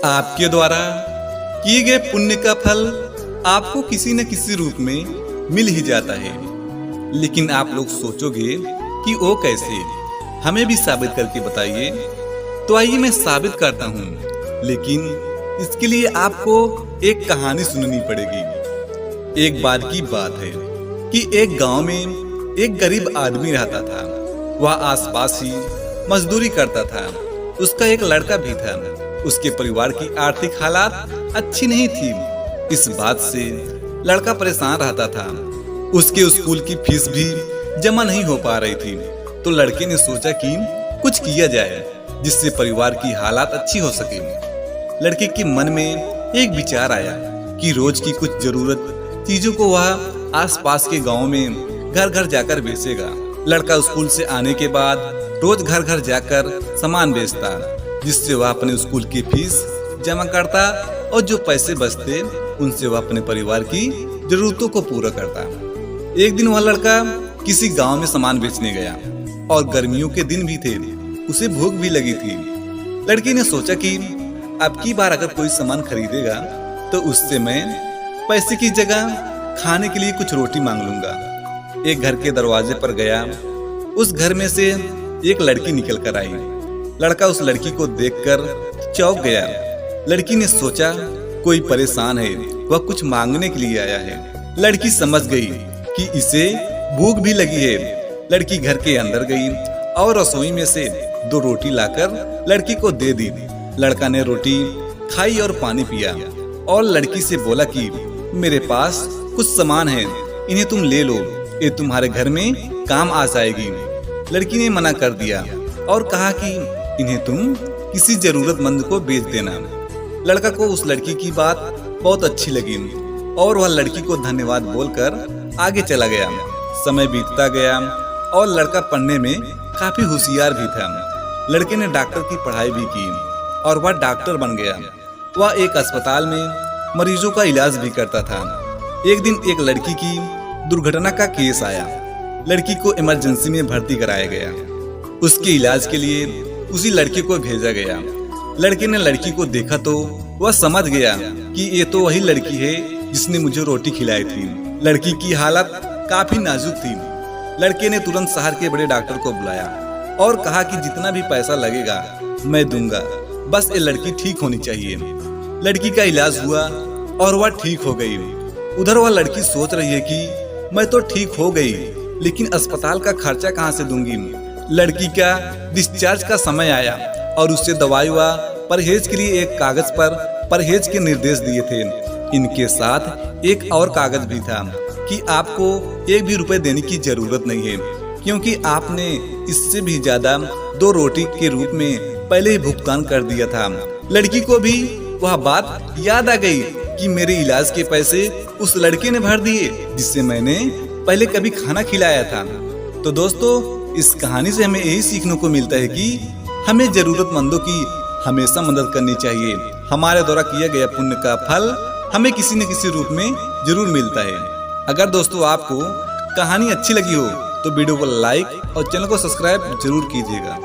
आपके द्वारा किए गए पुण्य का फल आपको किसी न किसी रूप में मिल ही जाता है, लेकिन आप लोग सोचोगे कि वो कैसे, हमें भी साबित करके बताइए। तो आइए मैं साबित करता हूँ, लेकिन इसके लिए आपको एक कहानी सुननी पड़ेगी। एक बार की बात है कि एक गांव में एक गरीब आदमी रहता था। वह आसपास ही मजदूरी करता था। उसका एक लड़का भी था। उसके परिवार की आर्थिक हालात अच्छी नहीं थी। इस बात से लड़का परेशान रहता था। उसके स्कूल की फीस भी जमा नहीं हो पा रही थी। तो लड़के ने सोचा कि कुछ किया जाए जिससे परिवार की हालात अच्छी हो सके। लड़के के मन में एक विचार आया कि रोज की कुछ जरूरत चीजों को वह आसपास के गांव में घर घर जाकर बेचेगा। लड़का स्कूल से आने के बाद रोज घर घर जाकर सामान बेचता, जिससे वह अपने स्कूल की फीस जमा करता और जो पैसे बचते उनसे वह अपने परिवार की जरूरतों को पूरा करता। एक दिन वह लड़का किसी गांव में सामान बेचने गया और गर्मियों के दिन भी थे। उसे भूख भी लगी थी। लड़के ने सोचा कि अब की बार अगर कोई सामान खरीदेगा तो उससे मैं पैसे की जगह खाने के लिए कुछ रोटी मांग लूंगा। एक घर के दरवाजे पर गया। उस घर में से एक लड़की निकल कर आई। लड़का उस लड़की को देखकर चौंक गया। लड़की ने सोचा कोई परेशान है, वह कुछ मांगने के लिए आया है। लड़की समझ गई कि इसे भूख भी लगी है। लड़की घर के अंदर गई और रसोई में से 2 रोटी लाकर लड़की को दे दी। लड़का ने रोटी खाई और पानी पिया और लड़की से बोला कि मेरे पास कुछ सामान है, इन्हें तुम ले लो, ये तुम्हारे घर में काम आ जाएगी। लड़की ने मना कर दिया और कहा कि इन्हें तुम किसी जरूरतमंद को बेच देना। लड़का को उस लड़की की बात बहुत अच्छी लगी और वह लड़की को धन्यवाद बोलकर आगे चला गया। समय बीतता गया और लड़का पढ़ने में काफी होशियार भी था। लड़के ने डॉक्टर की पढ़ाई भी की और वह डॉक्टर बन गया। वह एक अस्पताल में मरीजों का इलाज भी करता था। एक दिन एक लड़की की दुर्घटना का केस आया। लड़की को इमरजेंसी में भर्ती कराया गया। उसके इलाज के लिए उसी लड़के को भेजा गया। लड़के ने लड़की को देखा तो वह समझ गया कि ये तो वही लड़की है जिसने मुझे रोटी खिलाई थी। लड़की की हालत काफी नाजुक थी। लड़के ने तुरंत शहर के बड़े डॉक्टर को बुलाया और कहा कि जितना भी पैसा लगेगा मैं दूंगा, बस ये लड़की ठीक होनी चाहिए। लड़की का इलाज हुआ और वह ठीक हो गई। उधर वह लड़की सोच रही है कि मैं तो ठीक हो गई, लेकिन अस्पताल का खर्चा कहाँ से दूंगी। लड़की का डिस्चार्ज का समय आया और उससे दवाई व परहेज के लिए एक कागज पर परहेज के निर्देश दिए थे। इनके साथ एक और कागज भी था कि आपको 1 भी रुपए देने की जरूरत नहीं है, क्योंकि आपने इससे भी ज्यादा 2 रोटी के रूप में पहले ही भुगतान कर दिया था। लड़की को भी वह बात याद आ गई कि मेरे इलाज के पैसे उस लड़के ने भर दिए जिससे मैंने पहले कभी खाना खिलाया था। तो दोस्तों, इस कहानी से हमें यही सीखने को मिलता है कि हमें जरूरतमंदों की हमेशा मदद करनी चाहिए। हमारे द्वारा किया गया पुण्य का फल हमें किसी न किसी रूप में जरूर मिलता है। अगर दोस्तों आपको कहानी अच्छी लगी हो तो वीडियो को लाइक और चैनल को सब्सक्राइब जरूर कीजिएगा।